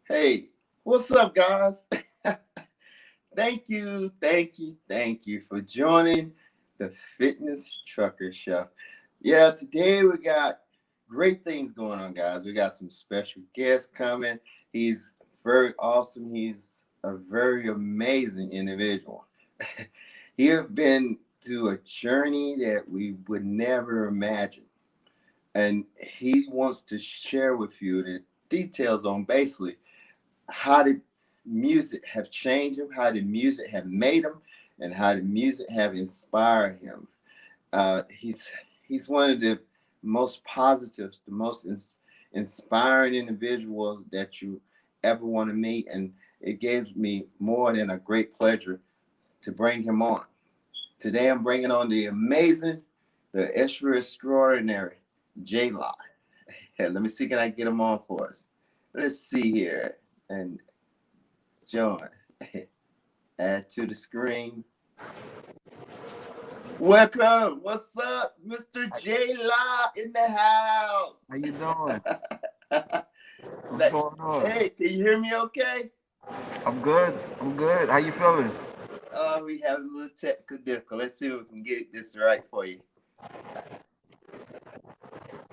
Hey, what's up, guys? Thank you for joining the Fitness Trucker Show. Yeah, today we got great things going on, guys. We got some special guests coming. He's very awesome. He's a very amazing individual. He has been to a journey that we would never imagine. And he wants to share with you the details on basically how did music have changed him, how did music have made him, and how did music have inspired him. He's one of the most positive, the most inspiring individuals that you ever want to meet, and it gives me more than a great pleasure to bring him on. Today I'm bringing on the amazing, the extra extraordinary J Locke. Let me see, can I get him on for us? Let's see here. And join. Add to the screen. Welcome. What's up, Mr. J Locke in the house? How you doing? What's going on? Hey, can you hear me okay? I'm good. I'm good. How you feeling? We have a little technical difficulty. Let's see if we can get this right for you.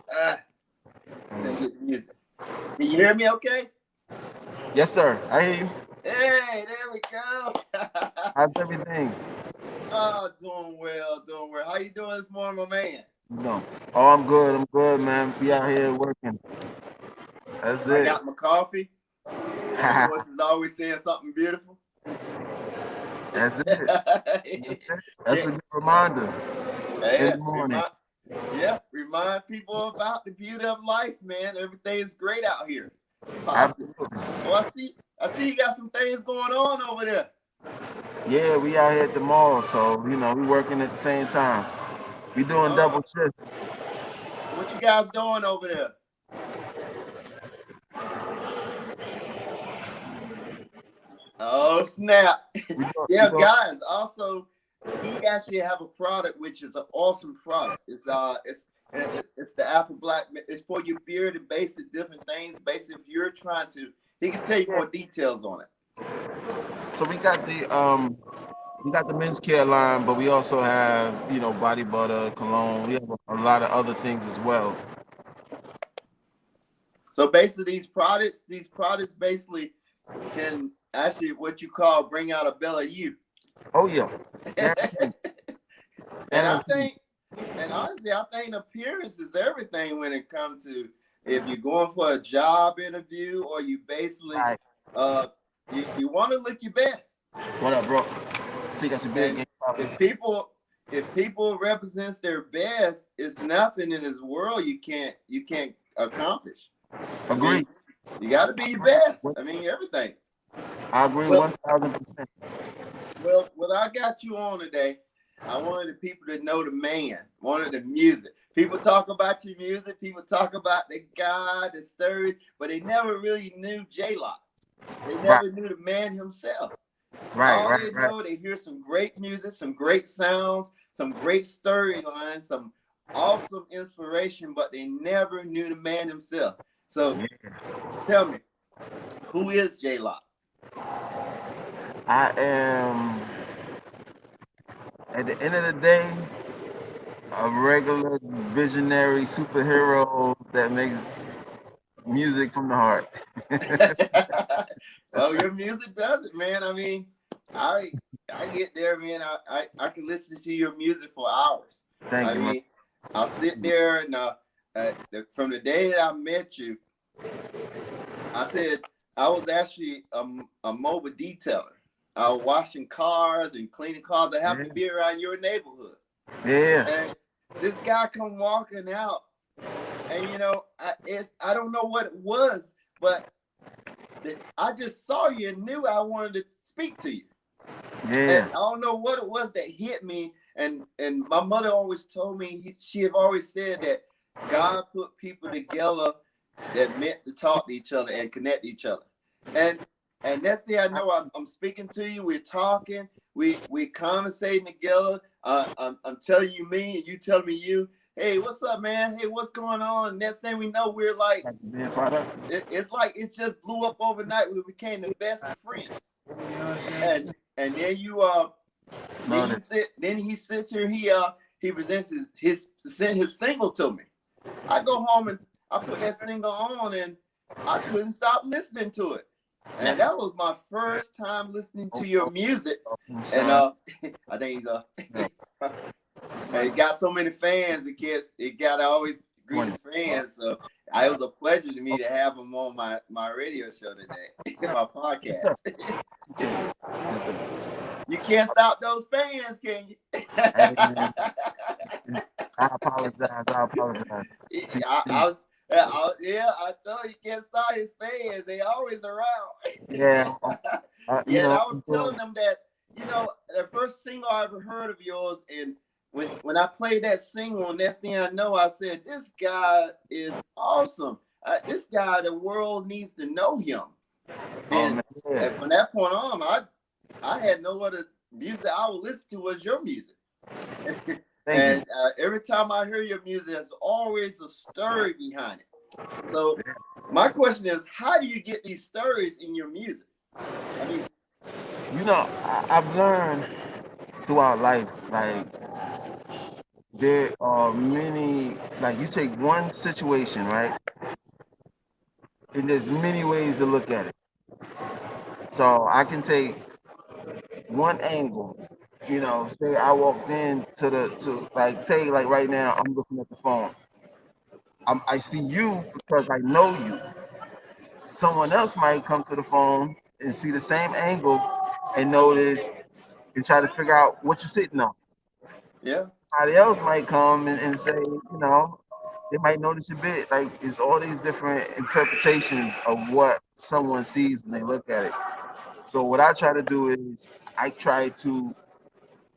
Let's go get the music. Can you hear me okay? Yes, sir. I hear you. Hey, there we go. How's everything? Oh, doing well, doing well. How you doing this morning, my man? No. Oh, I'm good. I'm good, man. We out here working. That's I it. got my coffee, and my voice is always saying something beautiful. That's it. That's it. That's a good reminder in Yeah, the morning. remind people about the beauty of life, man. Everything is great out here. Positive. Absolutely. Oh, I see you got some things going on over there. Yeah, we out here at the mall, so we working at the same time. We doing double Oh, shift. what you guys doing over there? Oh, snap. We Yeah, doing guys, also he actually have a product which is an awesome product. It's the Apple Black. It's for your beard and basic different things. Basically, if you're trying to, he can tell you yeah. more details on it. So we got the men's care line, but we also have, body butter, cologne. We have a lot of other things as well. So basically, these products basically can actually what you call bring out a better you. Oh yeah, and guaranteed, I guaranteed. think, and honestly, I think appearance is everything when it comes to if you're going for a job interview or you basically Right. uh you want to look your best. What up, bro? See, you got your big And game popping. if people represents their best, it's nothing in this world you can't accomplish. I Agree. mean, you got to be your best. I mean, everything. I agree Well, 1,000%. well, what I got you on today, I wanted the people to know the man, wanted the music. People talk about your music, people talk about the guy, the story, but they never really knew J Lock. They Right, never knew the man himself. right, All right, they right. know, they hear some great music, some great sounds, some great storylines, some awesome inspiration, but they never knew the man himself. So Yeah. tell me, who is J Lock? I am, at the end of the day, a regular visionary superhero that makes music from the heart. Well, your music does it, man. I mean, I I get there, man. I can listen to your music for hours. Thank I you, man. mean, I'll sit there and from the day that I met you, I said I was actually a mobile detailer. I was washing cars and cleaning cars. I happened to Yeah, be around your neighborhood, yeah, and this guy come walking out, and I don't know what it was, but I just saw you and knew I wanted to speak to you. And yeah. I don't know what it was that hit me. And my mother always told me she have always said that God put people together that meant to talk to each other and connect to each other. And and that's the I know I'm speaking to you. We're talking. We conversating together. I'm telling you me and you telling me you. hey, what's up, man? Hey, what's going on? Next thing we know, we're like, Like being productive. it's like it's just blew up overnight. We became the best of friends. And then you then Smell you it. sit then he sits here, he presents his single to me. I go home and I put that single on and I couldn't stop listening to it. Yeah. And that was my first time listening Oh, to your oh, music. oh, And son. I think he's Yeah. he got so many fans, it got to always greet 20. his fans. So it was a pleasure to me to have him on my radio show today, my Yes, sir. podcast. Yes, sir. Yes, sir. You can't stop those fans, can you? Hey, man. I apologize. I apologize. Peace, I peace. was, yeah, I told you can't stop his fans. They always around. Yeah, you Yeah, and know, I was telling them that, the first single I ever heard of yours, and when I played that single, next thing I know, I said, this guy is awesome. This guy, the world needs to know him. oh And, man, yeah. and from that point on, I had no other music I would listen to was your music. Thank you. And every time I hear your music, there's always a story behind it. So my question is, how do you get these stories in your music? I mean, You know, I've learned throughout life, like there are many, like you take one situation, right, and there's many ways to look at it. So I can take one angle, say I walked in to like say like right now I'm looking at the phone. I see you because I know you. Someone else might come to the phone and see the same angle and notice and try to figure out what you're sitting on. yeah, Somebody else might come and say, they might notice a bit. Like it's all these different interpretations of what someone sees when they look at it. So what I try to do is I try to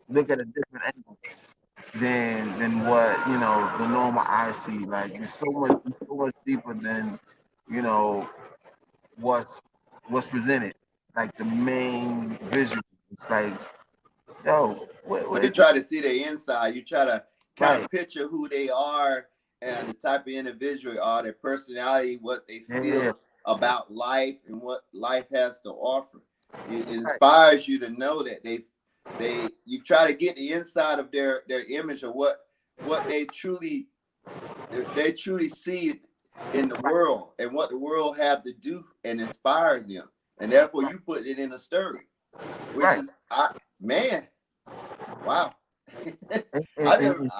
look at a different angle than what the normal eye see. Like it's so much deeper than you know what's presented. Like the main visual. It's like, yo, so what you is it? try to see the inside. You try to kind Right. of picture who they are and the type of individual are, their personality, what they Yeah. feel about life and what life has to offer. It Right. inspires you to know that you try to get the inside of their image of what they truly see in the Right. world and what the world have to do and inspires them. And therefore Right. you put it in a story, which Right. is man, wow. And, and, and,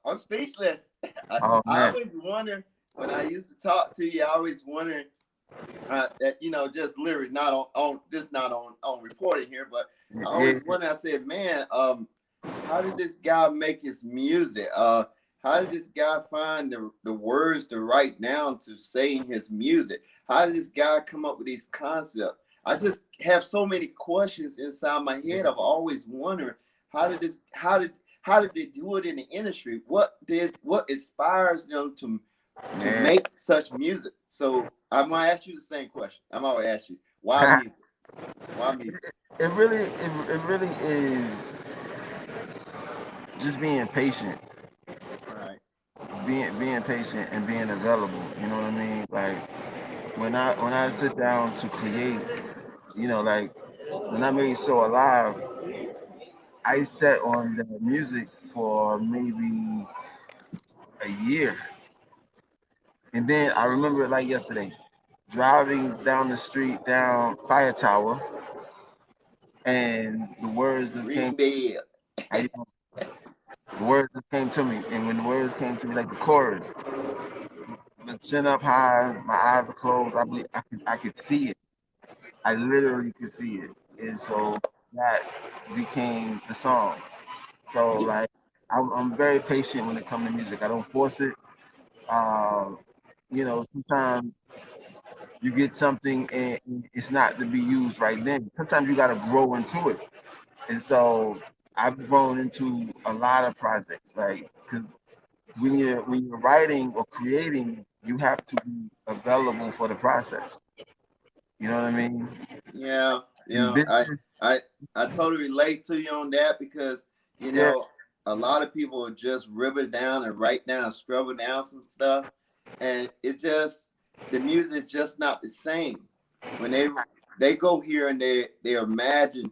I'm speechless. oh I man. always wonder when I used to talk to you. I always wonder that just literally not on just not on reporting here, but I Yeah. always wonder. I said, man, how did this guy make his music? How did this guy find the words to write down to say in his music? How did this guy come up with these concepts? I just have so many questions inside my head. I've always wondered how did this how did they do it in the industry? What inspires them to Man. make such music? So I'm gonna ask you the same question. I'm gonna ask you why music? Why music? It really is just being patient, All right. being patient and being available. You know what I mean? Like when I sit down to create, like when I made So Alive, I sat on the music for maybe a year, and then I remember it like yesterday, driving down the street down Fire Tower, and the words just came. Green Bed. I, the words just came to me, and when the words came to me, like the chorus, my chin up high, my eyes are closed. I believe I could see it. I literally could see it, and so that became the song. So Yeah. like, I'm very patient when it comes to music. I don't force it. Um, sometimes you get something and it's not to be used right then. Sometimes you got to grow into it, and so I've grown into a lot of projects, like because when you're writing or creating, you have to be available for the process. You know what I mean? Yeah. In Yeah. I business, I I totally relate to you on that because you yeah, know a lot of people will just rip it down and write down, scribble down some stuff, and it just the music is just not the same. When they go here and they imagine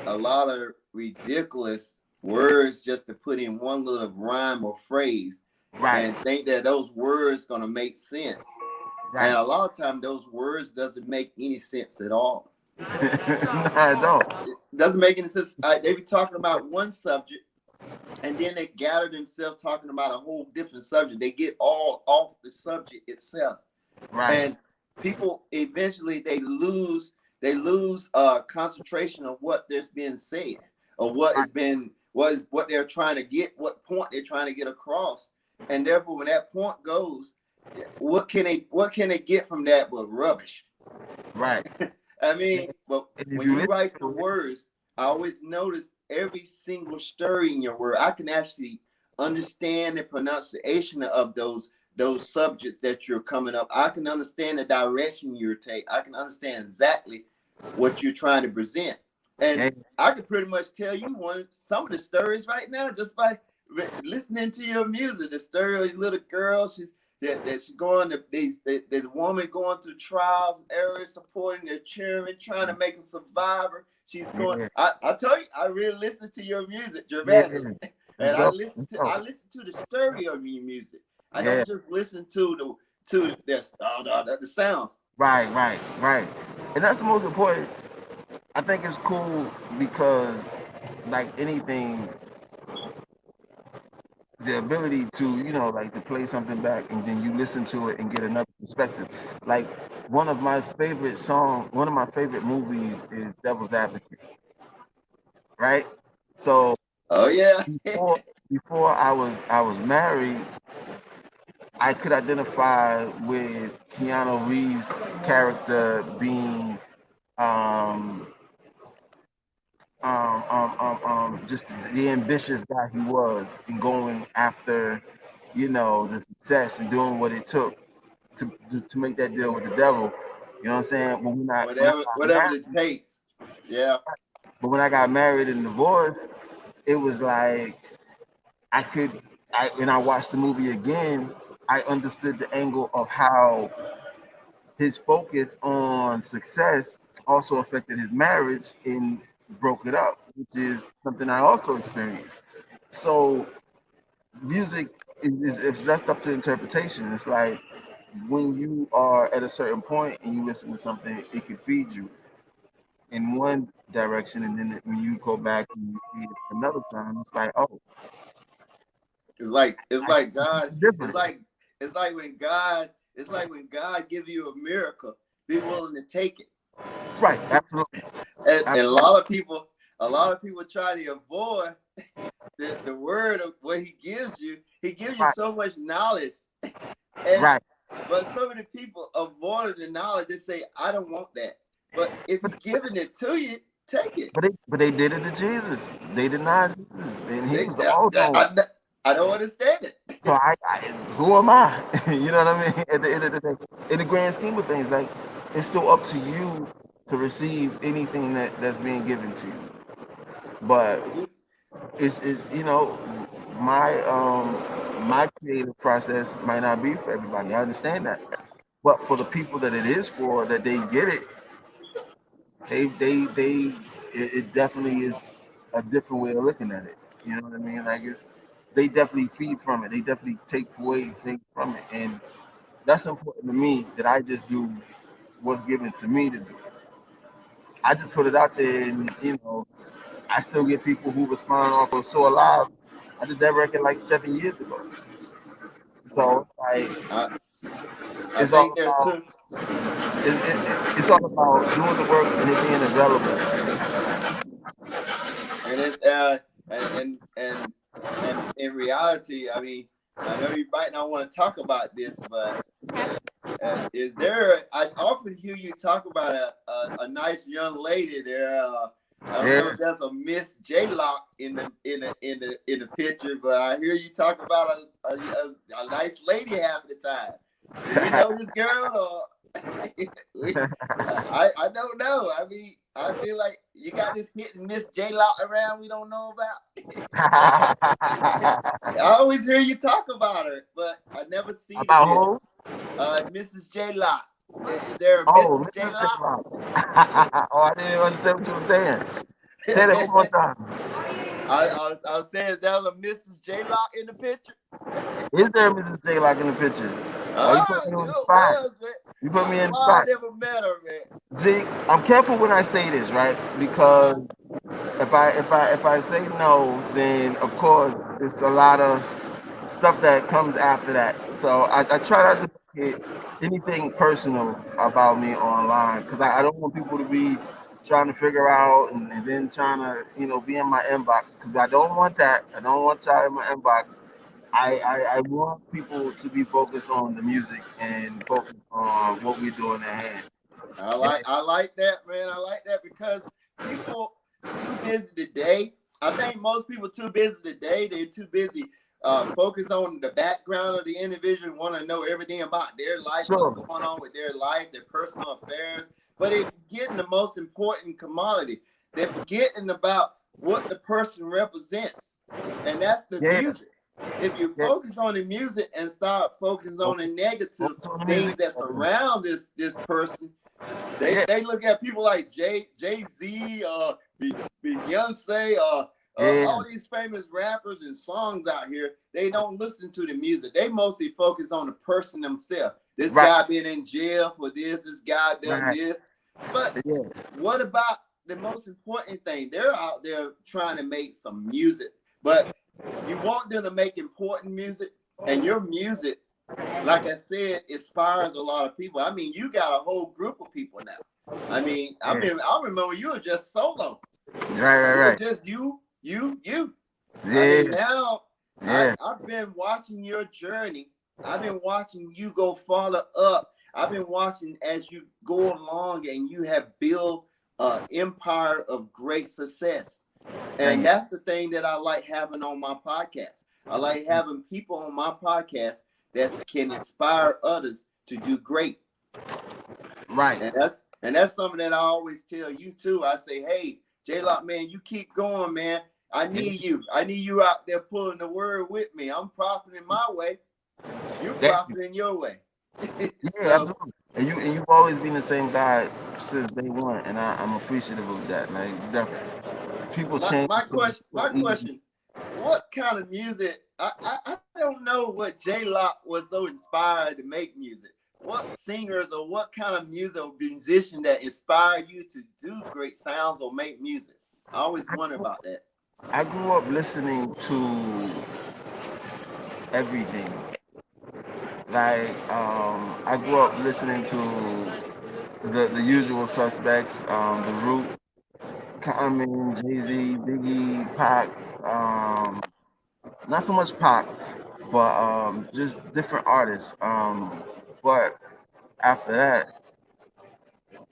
a lot of ridiculous words just to put in one little rhyme or phrase, Right. and think that those words gonna make sense. And Right. a lot of times those words doesn't make any sense at all. Not at all. It doesn't make any sense. They be talking about one subject, and then they gather themselves talking about a whole different subject. They get all off the subject itself, Right. and people eventually they lose concentration of what there's being said, or what Right. has been what they're trying to get, what point they're trying to get across. And therefore when that point goes, what can they get from that but rubbish? Right. I mean, but And if when you you listen write the to it, words, I always notice every single stir in your word. I can actually understand the pronunciation of those subjects that you're coming up. I can understand the direction you're taking. I can understand exactly what you're trying to present. And yeah, I can pretty much tell you some of the stories right now just by listening to your music. The story of the little girl, that she's going to the woman going through trials and errors, supporting their children, trying to make a survivor. She's going. yeah, I tell you, I really listen to your music yeah. dramatically, and Let's go. Let's go. I listen to the story of your music. I Yeah. don't just listen to the sounds. Right. Right. Right. And that's the most important. I think it's cool because, like anything, the ability to, like to play something back and then you listen to it and get another perspective. Like one of my favorite movies is Devil's Advocate, right? So Oh yeah, before before I was married, I could identify with Keanu Reeves' character being um just the ambitious guy he was and going after, the success and doing what it took to make that deal with the devil. You know what I'm saying? When I got whatever it married, takes. Yeah, but when I got married and divorced, it was like I could I when I watched the movie again, I understood the angle of how his focus on success also affected his marriage and broke it up, which is something I also experienced. So music is it's left up to interpretation. It's like when you are at a certain point and you listen to something, it can feed you in one direction, and then when you go back and you see it another time, it's like, oh, it's I see like God. something It's different. like it's like when God give you a miracle, be willing to take it. Right, absolutely, And absolutely, a lot of people try to avoid the word of what he gives you. He gives you right, so much knowledge, and right. but so many people avoid the knowledge. They say, "I don't want that." But if But he giving it to you, take it. but they did it to Jesus. They denied Jesus, and he They, was the ozone. I don't understand So it. who am I? You know what I mean? At the end of the day, in the grand scheme of things, like it's still up to you to receive anything that's being given to you. But it's my creative process might not be for everybody. I understand that. But for the people that it is for, that they get it, they it definitely is a different way of looking at it. You know what I mean? Like they definitely feed from it. They definitely take away things from it, and that's important to me. That I just do what's given to me to do. I just put it out there, and I still get people who respond off of So Alive. I did that record like 7 years ago. Wow. So like I I it's think all there's about two. it's all about doing the work and it being available. And it's and in reality, I mean, I know you might not want to talk about this, but is there? I often hear you talk about a nice young lady there. I don't know Yeah. if that's a Miss J Locke in the picture, but I hear you talk about a nice lady half the time. Do you know this girl or? I don't know. I mean, I feel like you got this hit and miss J Lock around we don't know about. I always hear you talk about her, but I never see the About miss. who? Mrs. J Lock. Is there a Oh, Mrs. J Mrs. Lock? J-Rock. Oh, I didn't understand what you were saying. Say that one more time. I was saying, is there a Mrs. J Lock in the picture? Is there a Mrs. J-Rock in the picture? Oh, you put Ah, me on the it spot. was, man. You put me in the Why I spot. never met her, man. See, I'm careful when I say this, right? Uh-huh. Because if I say no, then of course it's a lot of stuff that comes after that. So I try not Yeah. to make it anything personal about me online because I don't want people to be trying to figure out and then trying to be in my inbox because I don't want that. I don't want y'all in my inbox. I want people to be focused on the music and focused on what we're doing at hand. I like that, man. I like that because people too busy today. I think most people too busy today. They're too busy focus on the background of the individual, want to know everything about their life, what's Sure. going on with their life, their personal affairs. But they're forgetting the most important commodity. They're forgetting about what the person represents, and that's the Yeah. music. If you Yeah. focus on the music and start focusing on the Focus, negative focus on the music. things that surround this person, Yeah. they look at people like Jay Z, Beyonce, Yeah. all these famous rappers and songs out here. They don't listen to the music. They mostly focus on the person themselves. This Right. guy been in jail for this. This guy done Right. this. But Yeah. what about the most important thing? They're out there trying to make some music, but you want them to make important music, and your music, like I said, inspires a lot of people. I mean, you got a whole group of people now. I mean, Yeah. I remember you were just solo. Right. Right. You were Right. just you. I Yeah. mean, now Yeah. I've been watching your journey. I've been watching you go farther up. I've been watching as you go along and you have built an empire of great success. And Thank you. that's the thing that I like having on my podcast. I like having people on my podcast that can inspire others to do great. Right. And that's something that I always tell you too. I say, hey, J Lock, man, you keep going, man. I Yeah. need you. I need you out there pulling the word with me. I'm profiting my way. You Thank you. profiting your way. Yeah. So Absolutely. And you've always been the same guy since day one, and I'm appreciative of that. Like people my change my so, question, so my easy. question, what kind of music? I don't know what J Lock was so inspired to make music. What singers or what kind of music or musician that inspired you to do great sounds or make music? I always I wonder grew, about that. I grew up listening to everything. Like I grew up listening to the usual suspects, the Root, Common, Jay Z, Biggie, Pac. Not so much Pac, but just different artists. But after that,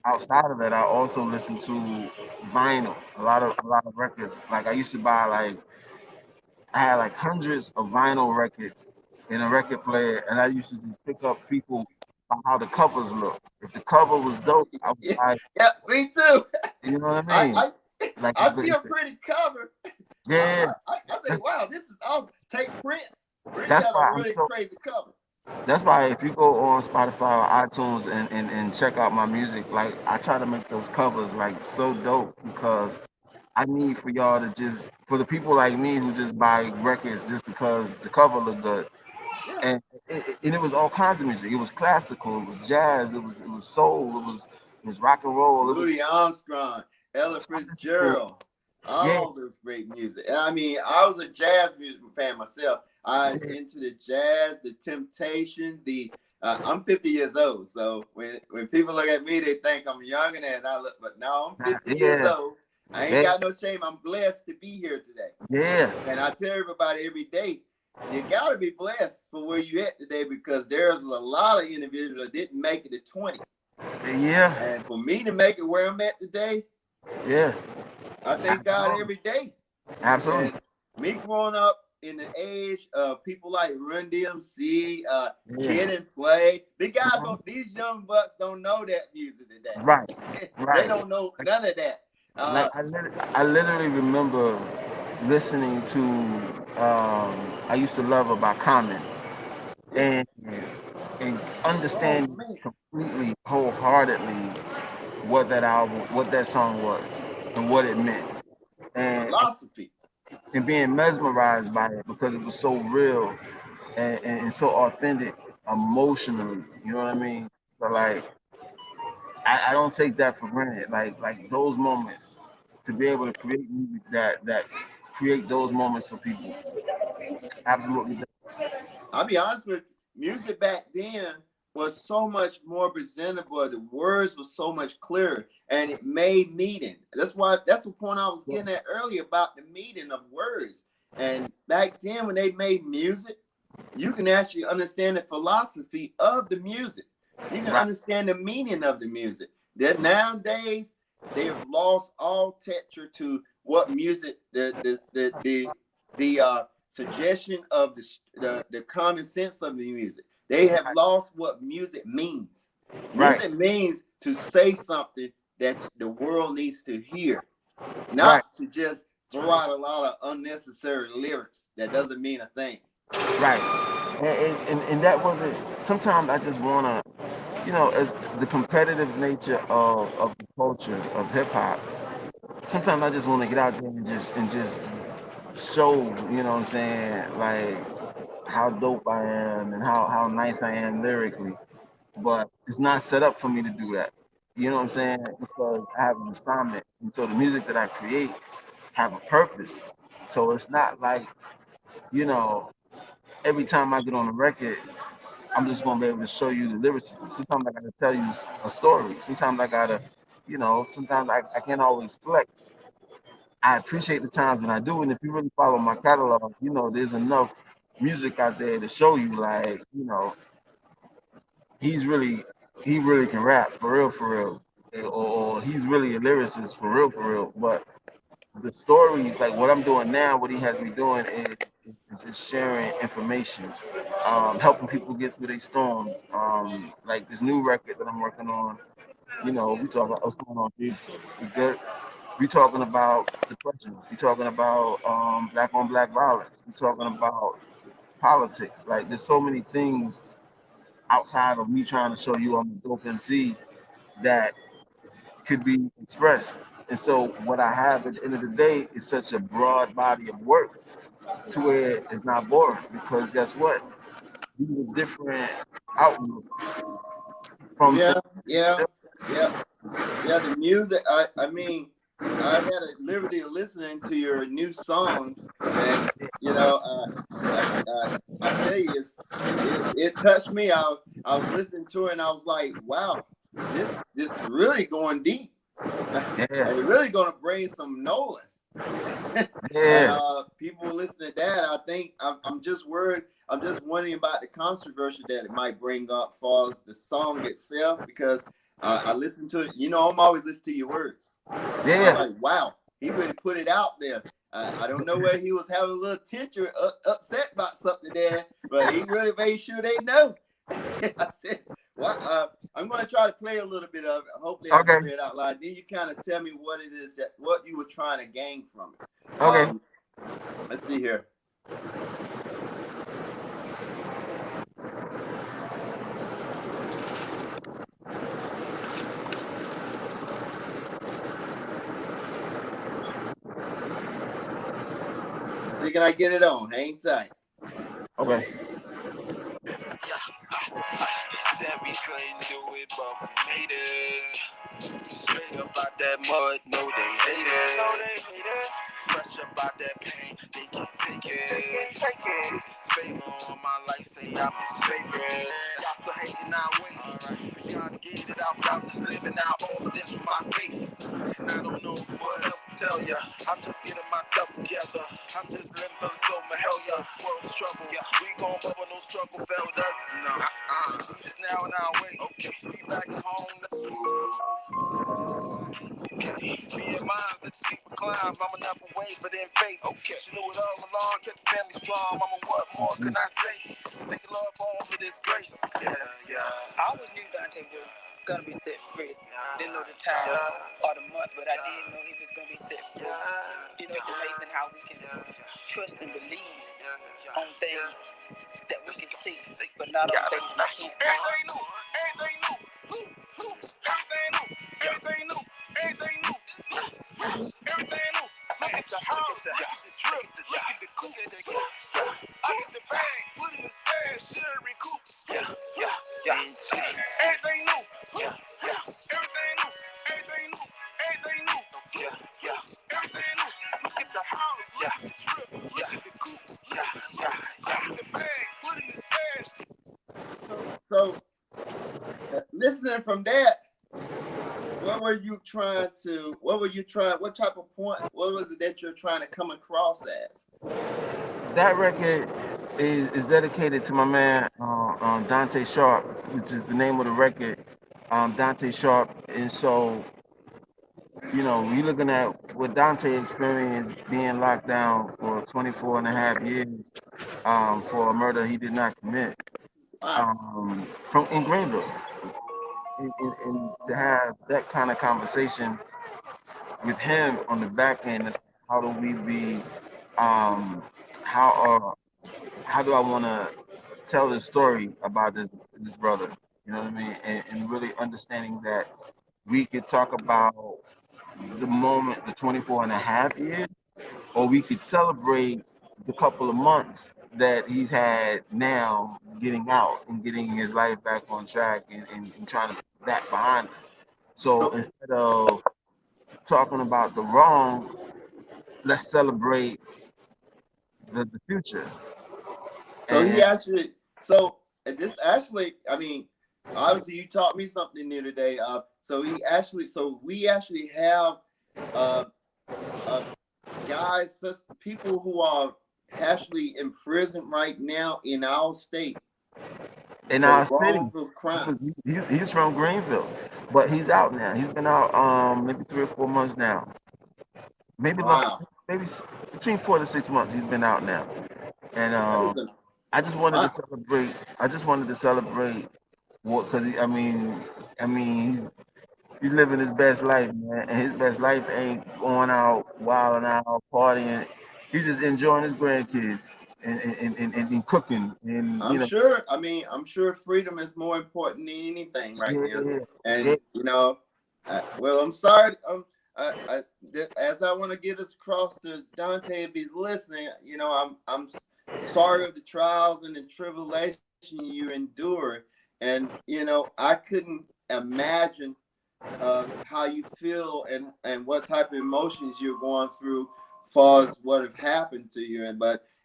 outside of that, I also listened to vinyl, a lot of records. Like I used to buy I had like hundreds of vinyl records in a record player, and I used to just pick up people by how the covers look. If the cover was dope, I would Yeah, buy. yeah, me too. You know what I I mean? I Like I see a pretty cover. yeah, I say, that's wow, this is awesome. Take Prince. Prince that's had a why I'm really so. crazy cover. That's why if you go on Spotify or iTunes and check out my music, like I try to make those covers like so dope because I need for y'all to just for the people like me who just buy records just because the cover look good. Yeah. And it was all kinds of music. It was classical, it was jazz, it was soul, it was rock and roll, it was Louis Armstrong, Ella so I listened to Fitzgerald, yeah, all those great music. I mean, I was a jazz music fan myself. I'm yeah, into the jazz, the Temptations, I'm 50 years old, so when people look at me, they think I'm younger than I look. But now I'm 50 years yeah, old. I ain't yeah, got no shame. I'm blessed to be here today, yeah, and I tell everybody every day, you got to be blessed for where you at today because there's a lot of individuals that didn't make it to 20. yeah, And for me to make it where I'm at today, yeah, I thank God absolutely, every day. absolutely, And me growing up, in the age of people like Run DMC, Yeah. Kid and Play. Mhm. These young bucks don't know that music Right. today. They Right. don't know none of that. Like I literally remember listening to I used to love about Common Yeah. and and Oh understanding man, completely wholeheartedly what that album, what that song was, and what it meant, and philosophy. and being mesmerized by it because it was so real and so authentic emotionally. You know what I mean? So like I don't take that for granted. Like those moments to be able to create music that create those moments for people. Absolutely. I'll be honest with you, music back then was so much more presentable. The words were so much clearer, and it made meaning. That's the point I was getting at earlier about the meaning of words. And back then, when they made music, you can actually understand the philosophy of the music. You can Right. understand the meaning of the music. That nowadays they have lost all texture to what music the suggestion of the common sense of the music. They have lost what music means. Right. Music means to say something that the world needs to hear, Right. not to just throw out a lot of unnecessary lyrics that doesn't mean a thing. Right. And that wasn't. Sometimes I just wanna, as the competitive nature of the culture of hip hop. Sometimes I just want to get out there and just show, you know what I'm saying, like how dope I am and how nice I am lyrically. But it's not set up for me to do that. You know what I'm saying? Because I have an assignment. And so the music that I create have a purpose. So it's not like, you know, every time I get on a record, I'm just gonna be able to show you the lyricism. Sometimes I gotta tell you a story. Sometimes I gotta, sometimes I can't always flex. I appreciate the times when I do, and if you really follow my catalog, there's enough music out there to show you, like, he's really, he really can rap for real, or he's really a lyricist for real. But the stories, like what I'm doing now, what he has me doing is just sharing information, helping people get through their storms. Like this new record that I'm working on, we talk about what's going on, dude. We good. We talking about depression. We talking about black on black violence. We talking about politics. Like there's so many things outside of me trying to show you I'm a dope MC that could be expressed. And so what I have at the end of the day is such a broad body of work to where it's not boring because guess what? These are different outlooks from Yeah, yeah, yeah. Yeah, the music. I mean, I had a liberty of listening to your new songs, and you know, I tell you, it touched me. I was listening to it, and I was like, wow, this really going deep. yeah, And really going to bring some noise. And yeah, people will listen to that. I think I'm just worried. I'm just wondering about the controversy that it might bring up as far as the song itself, because I listen to it. I'm always listening to your words, and I'm yeah. like, wow, he really put it out there. I don't know where he was having a little tension, upset about something there, but he really made sure they know. I said, well, I'm going to try to play a little bit of it. Hopefully, I can Okay, play it out loud. Then you kind of tell me what it is what you were trying to gain from it. okay. Let's see here. Let's see, can I get it on? Hang tight. Okay. Said we couldn't do it, but we made it. Straight up out that mud, no they hate it. Fresh up out that pain, they can't take it. Favor on my life, say I'm his favorite. Y'all still hating our way. Alright, for y'all to get it out, but I'm just living out all of this with my faith. And I don't know what else to tell ya. I'm just getting myself together. I'm just living for the soul, my hell yeah. This world's trouble. Yeah, we gon' bubble, no struggle failed us. No, we just now in our way. Okay, we back at home. That's okay. Be in mind, let's see what climb. I'ma never waver in faith. Okay. She knew it all along, kept the family strong. Mama, what more can I say? Thank you, Lord, for all of this grace. Yeah, yeah. I always knew Dante was gonna be set free. Didn't know the time or the month, but I did know he was gonna be set free. You know, it's amazing how we can trust and believe on things that we can see, but not on things we can't. Everything new, everything new, everything new, everything new, everything new, everything new. Look at the house, look at the drip, look at the coupe, look at the bag, put in the stash, should recoup. Everything new, everything new, everything new, everything new, everything new. Look at the house, look at the drip, look at the coupe, look at the bag, put in the stash. So listening from that, what were you trying to? What were you trying? What type of point? What was it that you're trying to come across as? That record is dedicated to my man Dante Sharp, which is the name of the record, Dante Sharp. And so, you know, we looking at what Dante experienced being locked down for 24 and a half years for a murder he did not commit Wow. from in Greenville. And to have that kind of conversation with him on the back end, is how do we be, um, how how do I want to tell this story about this brother? You know what I mean? And really understanding that we could talk about the moment, the 24 and a half years, or we could celebrate the couple of months that he's had now getting out and getting his life back on track and trying to put that behind him. So So, instead of talking about the wrong, let's celebrate the future. so he And actually. So this actually, I mean, obviously you taught me something new today. So he actually, so we actually have, uh, uh, guys, people who are actually in prison right now in our state in for our city, wrongful because crimes. he's from Greenville, but he's out now. He's been out maybe 3 or 4 months now, maybe long, Wow, maybe between 4 to 6 months. He's been out now, and that is a I just wanted to wow. celebrate. I just wanted to celebrate what, because I mean, he's living his best life, man, and his best life ain't going out wilding out partying. He's just enjoying his grandkids and cooking and I'm sure. I mean, I'm sure freedom is more important than anything right yeah, now. yeah, And you know, well, I'm sorry. As I want to get us across to Dante, if he's listening, you know, I'm sorry of the trials and the tribulation you endure, and you know, I couldn't imagine how you feel and what type of emotions you're going through, as far as what have happened to you.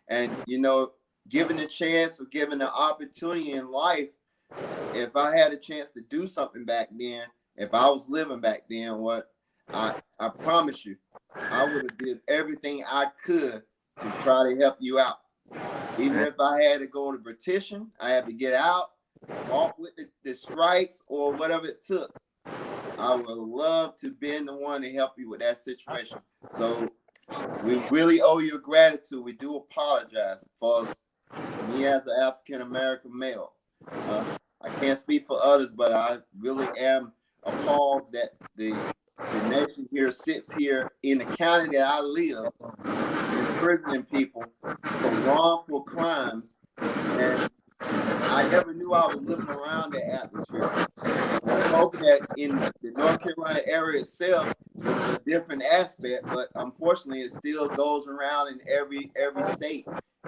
And you know, given the chance or given the opportunity in life, if I had a chance to do something back then, if I was living back then, what I promise you, I would have did everything I could to try to help you out. Even yeah. if I had to go to petition, I had to get out, walk with the strikes or whatever it took. I would love to be the one to help you with that situation. So we really owe you gratitude. We do apologize for me as an African American male. Uh, I can't speak for others, but I really am appalled that the nation here sits here in the county that I live, imprisoning people for wrongful crimes, and I never knew I was living around that atmosphere. I was hoping that in the North Carolina area itself, it was a different aspect, but unfortunately, it still goes around in every state,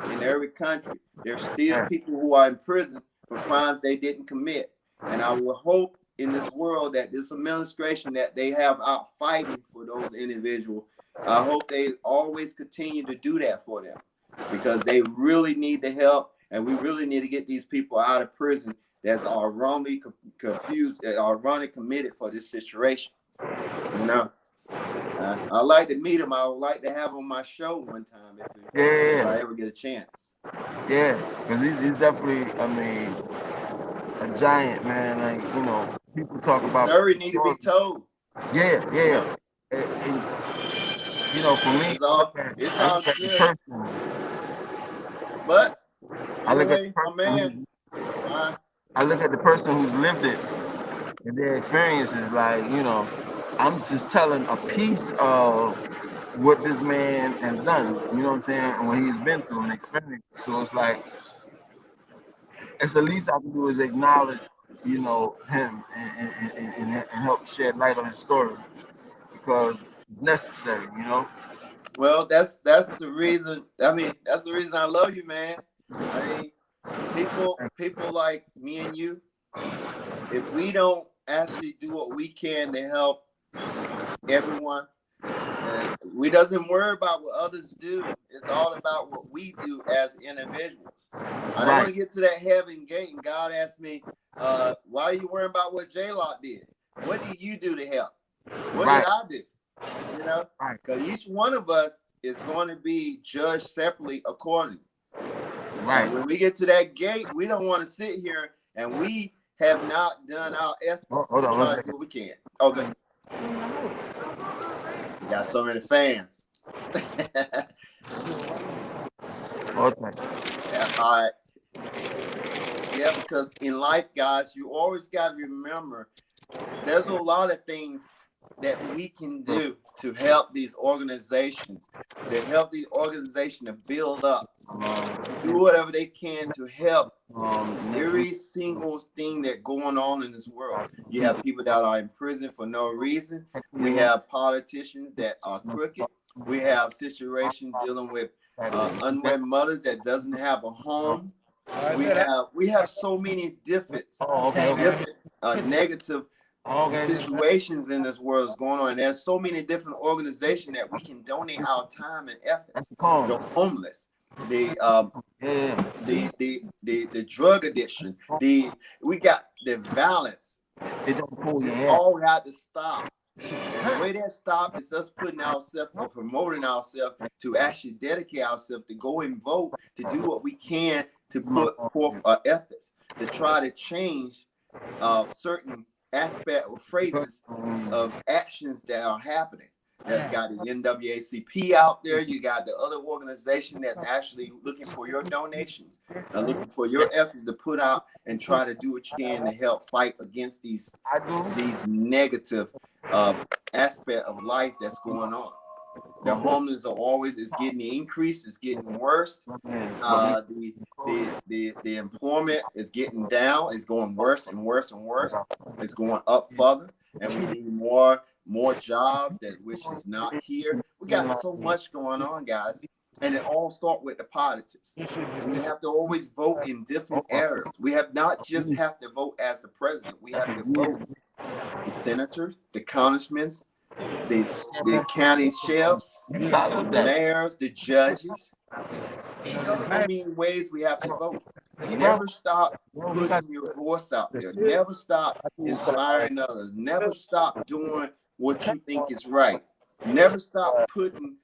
in every country. There's still Yeah. people who are in prison for crimes they didn't commit, and I will hope in this world that this administration that they have out fighting for those individuals, I hope they always continue to do that for them, because they really need the help, and we really need to get these people out of prison that are wrongly confused, that are wrongly committed for this situation. You know, I'd like to meet him. I would like to have him on my show one time if I Yeah, ever get a chance. yeah, because he's definitely, I mean, a giant, man. Like, people talk His about story need to be stories. told. Yeah, You yeah. know, And You know, for me, It's I all look at the good. person. But I look at the anyway, my man, person. uh, I look at the person who's lived it and their experiences. Like, you know, I'm just telling a piece of what this man has done. You know what I'm saying? And what he's been through and experienced. So it's like, it's the least I can do is acknowledge, you know, him and help shed light on his story because it's necessary. You know. well, that's the reason. I mean, that's the reason I love you, man. I mean, people like me and you, if we don't actually do what we can to help everyone, and we doesn't worry about what others do. It's all about what we do as individuals. I don't want Right. to get to that heaven gate and God asked me, why are you worrying about what J Lock did? What did you do to help? What did Right. I do? You know, Right. because each one of us is going to be judged separately accordingly. Right. And when we get to that gate, we don't want to sit here and we have not done our efforts Hold to on one try to do second. what we can. Okay. We got so many fans. Okay. Yeah, all right. Yeah, because in life, guys, you always got to remember there's a lot of things that we can do to help these organizations, to build up, to do whatever they can to help Next week. every single thing that going on in this world. You have people that are in prison for no reason. We have politicians that are crooked. We have situations dealing with unwed mothers that doesn't have a home. We have so many Oh, okay, okay. different negative Okay. situations in this world is going on. And there's so many different organizations that we can donate our time and That's efforts. the call. The homeless, the Yeah. the drug addiction, we got the violence. It don't pull your This hair. all got to stop. And the way that stop is us putting ourselves or promoting ourselves to actually dedicate ourselves to go and vote, to do what we can to put forth our efforts to try to change certain aspect or phrases of actions that are happening. That's got the NWACP out there. You got the other organization that's actually looking for your donations and looking for your efforts to put out and try to do what you can to help fight against these negative aspect of life that's going on. The homeless are always is getting increased, it's getting worse. The employment is getting down, it's going worse and worse and worse. It's going up further, and we need more jobs that which is not here. We got so much going on, guys. And it all starts with the politics. We have to always vote in different areas. We have not just have to vote as the president. We have to vote the senators, the congressmen, the county sheriffs, the mayors, the judges. There's so many ways we have to vote. Never stop putting your voice out there. Never stop inspiring others. Never stop doing what you think is right. Never stop putting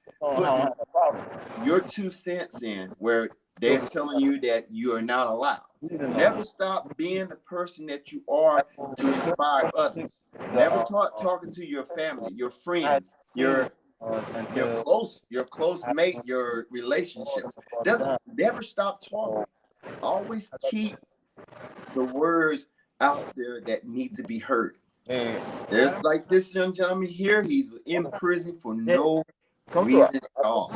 your 2 cents in where they're telling you that you are not allowed. Never stop being the person that you are to inspire others. Never talking to your family, your friends, your close mate, your relationships. Doesn't never stop talking. Always keep the words out there that need to be heard. There's like this young gentleman here. He's in prison for no reason at all.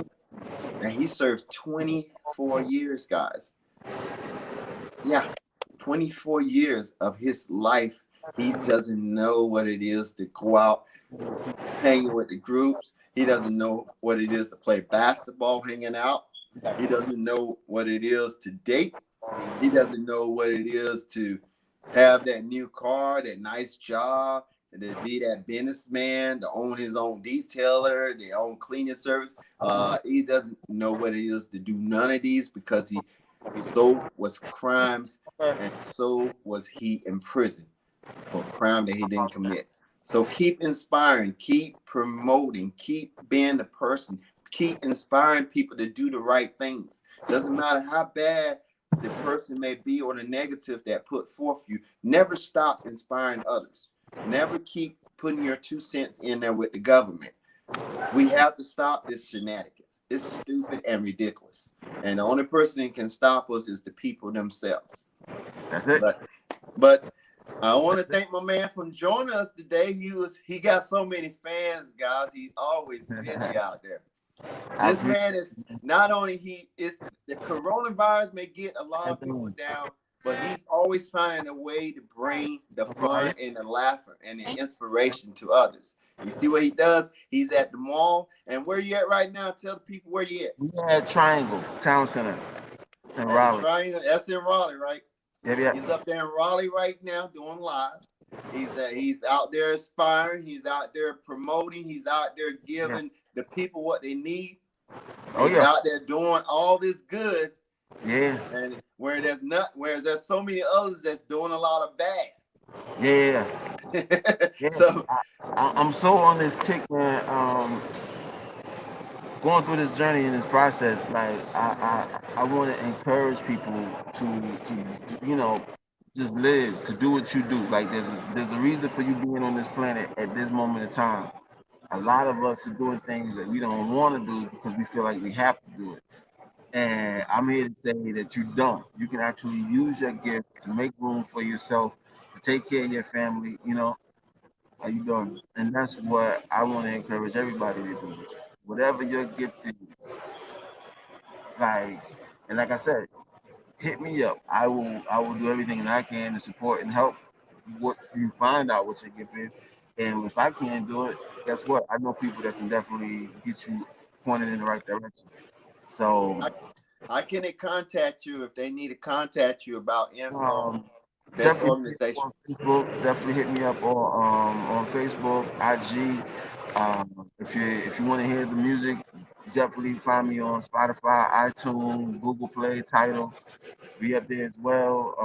And he served 24 years, guys. Yeah, 24 years of his life. He doesn't know what it is to go out hanging with the groups. He doesn't know what it is to play basketball hanging out. He doesn't know what it is to date. He doesn't know what it is to have that new car, that nice job, to be that businessman, to own his own detailer, their own cleaning service. He doesn't know what it is to do none of these because so was crimes and so was he in prison for a crime that he didn't commit. So keep inspiring, keep promoting, keep being the person, keep inspiring people to do the right things. Doesn't matter how bad the person may be or the negative that put forth you. Never stop inspiring others. Never keep putting your 2 cents in there with the government. We have to stop this shenanigans. It's stupid and ridiculous. And the only person that can stop us is the people themselves. That's it. But but I want to thank my man for joining us today. He got so many fans, guys. He's always busy out there. I This appreciate man is not only he is the coronavirus may get a lot of people it. down, but he's always finding a way to bring the fun and the laughter and the inspiration to others. You see what he does? He's at the mall. And where you at right now? Tell the people where you at. We had Triangle Town Center in At the Raleigh. Triangle. That's in Raleigh, right? Yep, yep. He's up there in Raleigh right now doing live. He's out there inspiring. He's out there promoting. He's out there giving the people what they need. Oh He's yeah. out there doing all this good. Yeah. And where there's so many others that's doing a lot of bad. Yeah. Yeah. So I'm so on this kick, man. Going through this journey and this process, like I want to encourage people to just live, to do what you do. Like there's a reason for you being on this planet at this moment in time. A lot of us are doing things that we don't want to do because we feel like we have to do it. And I'm here to say that you don't. You can actually use your gift to make room for yourself, to take care of your family. How you doing? And that's what I want to encourage everybody to do. Whatever your gift is, like, and like I said, hit me up. I will do everything that I can to support and help what you find out what your gift is. And if I can't do it, guess what? I know people that can definitely get you pointed in the right direction. So how can they contact you if they need to contact you about info um, on this definitely hit me up organization? on Facebook. Definitely hit me up on Facebook, IG. If you want to hear the music, definitely find me on Spotify, iTunes, Google Play, Tidal. Be up there as well.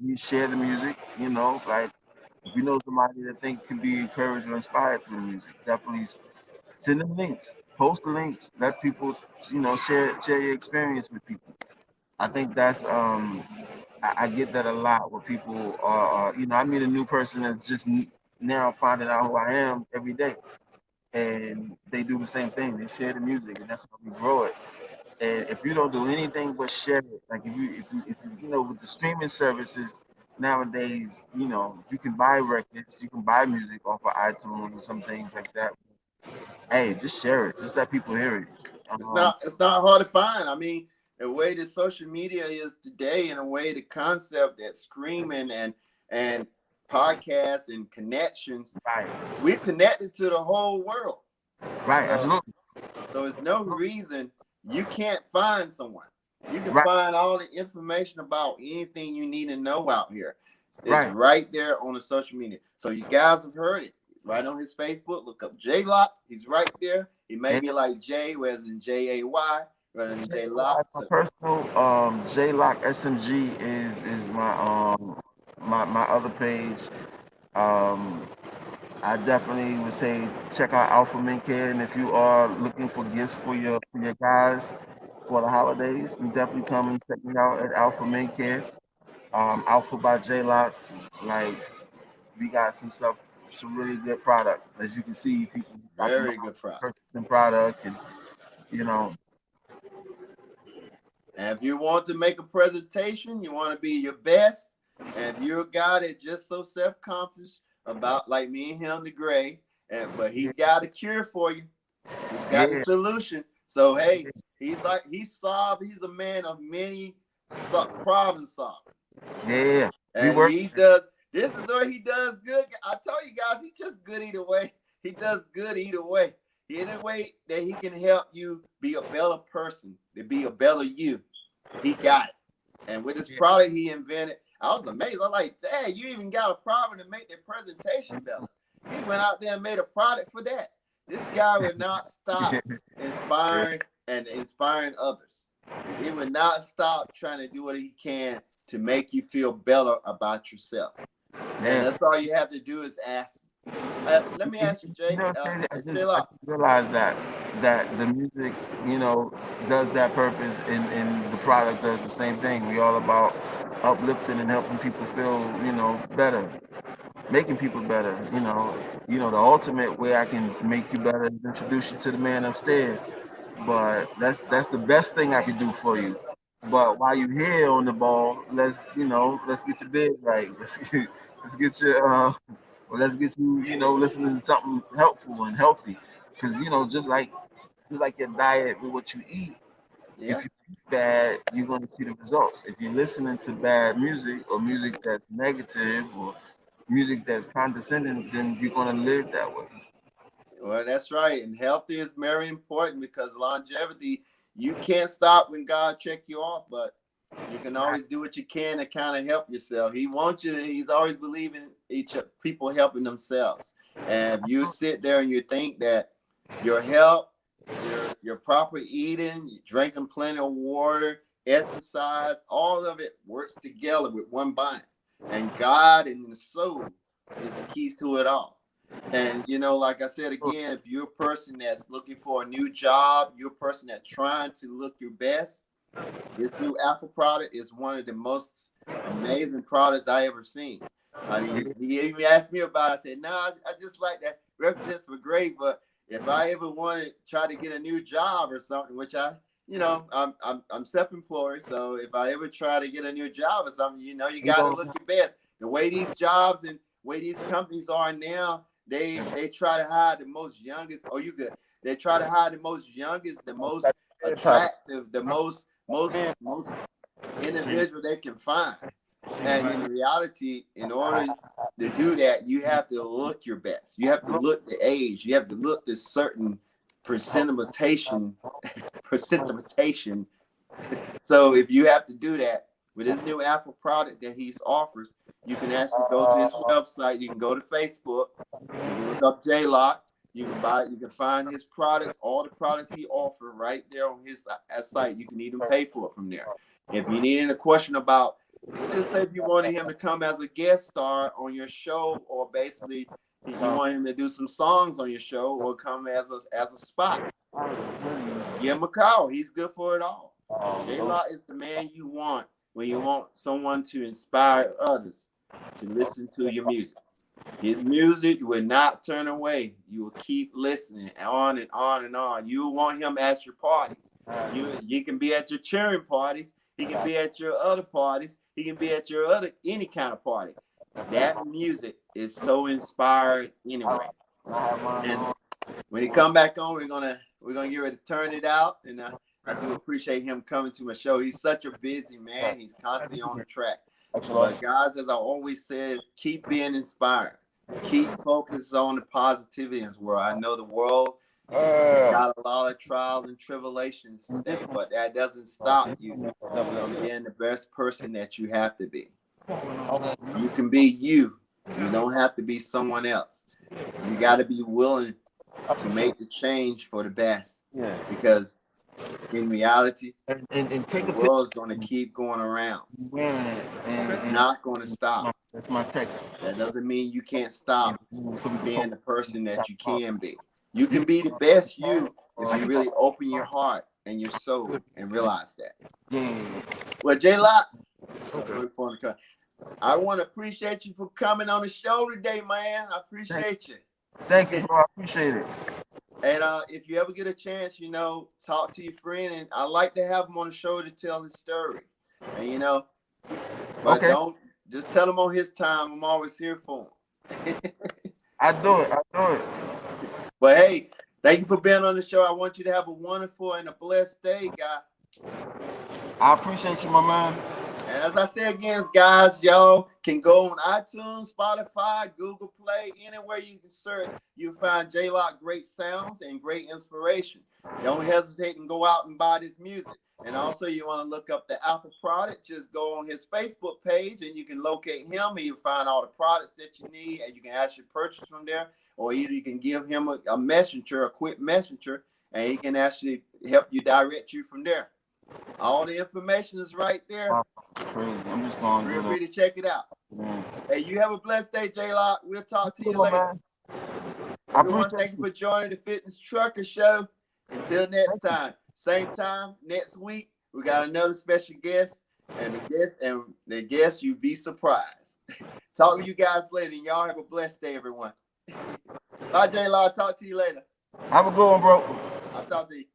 We share the music. Like if you know somebody that think can be encouraged or inspired through the music, definitely send them links. Post the links. Let people, share your experience with people. I think that's I get that a lot where people are I meet a new person that's just now finding out who I am every day, and they do the same thing. They share the music, and that's how we grow it. And if you don't do anything but share it, like if you with the streaming services nowadays, you can buy records, you can buy music off of iTunes and some things like that. Hey, just share it. Just let people hear it. It's Um, not it's not hard to find. I mean, the way the social media is today, and the way the concept that streaming and podcasts and connections, right, we're connected to the whole world. right, So absolutely, so it's no reason you can't find someone. You can right, find all the information about anything you need to know out here. It's right. right there on the social media. So you guys have heard it. Right on his Facebook, look up J Locke. He's right there. He may And be like J, whereas in JAY, rather than J Locke. my So personal J Lock SMG is my other page. Um, I definitely would say check out Alpha Men Care, and if you are looking for gifts for your guys for the holidays, you definitely come and check me out at Alpha Men Care. Alpha by J Lock. Like we got some really good product. As you can see, people walking very around good product. purchasing product, and you know, And if you want to make a presentation, you want to be your best. And if you're a guy that just so self-conscious about like me and him, the gray, but he yeah, got a cure for you. He's got the yeah, solution. So hey, he's a man of many problem solving. yeah. We And work. he does this is where he does good. I tell you guys, he's just good either way. He does good either way. Any way that he can help you be a better person, to be a better you, he got it. And with this product he invented, I was amazed. I was like, dang, you even got a problem to make that presentation better. He went out there and made a product for that. This guy would not stop inspiring and inspiring others. He would not stop trying to do what he can to make you feel better about yourself. And Yeah. that's all you have to do is ask. Let me ask you, You Jay. know, Sandy, J I Lock. just realized that the music, does that purpose, and the product does the same thing. We all about uplifting and helping people feel, better. making people better. The ultimate way I can make you better is introduce you to the man upstairs. But that's the best thing I can do for you. But while you're here on the ball, let's get your bed right. Let's get your let's get you listening to something helpful and healthy. Because just like your diet with what you eat, if Yeah. you eat bad, you're going to see the results. If you're listening to bad music or music that's negative or music that's condescending, then you're going to live that way. Well, that's right. And healthy is very important because longevity, you can't stop when God check you off, but you can always do what you can to kind of help yourself. He wants you to, he's always believing people helping themselves. And if you sit there and you think that your health, your proper eating, drinking plenty of water, exercise, all of it works together with one bond. And God and the soul is the keys to it all. And like I said again, if you're a person that's looking for a new job, you're a person that's trying to look your best, this new Apple product is one of the most amazing products I ever seen. I mean, he even asked me about it. I said, no, I just like that represents for great, but if I ever want to try to get a new job or something, which I'm self-employed, so if I ever try to get a new job or something, you got to look your best. The way these jobs and way these companies are now, they try to hire the most youngest. Oh, you good? They try to hire the most youngest, the most attractive, the most individual they can find. And in reality, in order to do that, you have to look your best. You have to look the age. You have to look the certain precipitation. Precipitation. So if you have to do that with his new Apple product that he offers, you can actually go to his website. You can go to Facebook. You can look up J Lock. You can buy. You can find his products, all the products he offers, right there on his site. You can even pay for it from there. If you need any question about, let's say if you wanted him to come as a guest star on your show, or basically you want him to do some songs on your show, or come as a spot, give him a call. He's good for it all. J Lock is the man you want when you want someone to inspire others to listen to your music. His music you will not turn away. You will keep listening on and on and on. You will want him at your parties. You can be at your cheering parties. He can be at your other parties. He can be at your other any kind of party. That music is so inspired anyway. And when he come back on, we're gonna get ready to turn it out. And I do appreciate him coming to my show. He's such a busy man. He's constantly on the track. But guys, as I always said, keep being inspired. Keep focused on the positivity in this world. I know the world got a lot of trials and tribulations today, but that doesn't stop you from being the best person that you have to be. You can be you. You don't have to be someone else. You got to be willing to make the change for the best, because in reality, And take the a picture world's going to keep going around. wearing it. It's not going to stop. That's my text. That doesn't mean you can't stop So we can being the person that you can be. You can be the best you if you really open your heart and your soul and realize that. Yeah. Well, J Lock, I want to appreciate you for coming on the show today, man. I appreciate you. Thank you, bro. I appreciate it. And if you ever get a chance, talk to your friend. And I like to have him on the show to tell his story. And, but don't just tell him on his time. I'm always here for him. I do it. But hey, thank you for being on the show. I want you to have a wonderful and a blessed day, guy. I appreciate you, my man. And as I said again, guys, y'all can go on iTunes, Spotify, Google Play, anywhere you can search. You'll find J Lock great sounds and great inspiration. Don't hesitate and go out and buy this music. And also, you want to look up the Apple product, just go on his Facebook page and you can locate him and you'll find all the products that you need, and you can actually purchase from there, or either you can give him a messenger, a quick messenger, and he can actually help you direct you from there. All the information is right there. I'm just going Feel free to check it out. Hey, you have a blessed day, J Lock. We'll talk to you later. Everyone, thank you for joining the Fitness Trucker Show. Until next time next week, we got another special guest, and the guest you'd be surprised. Talk to you guys later. And y'all have a blessed day, everyone. Bye, J Law. Talk to you later. Have a good one, bro. I'll talk to you.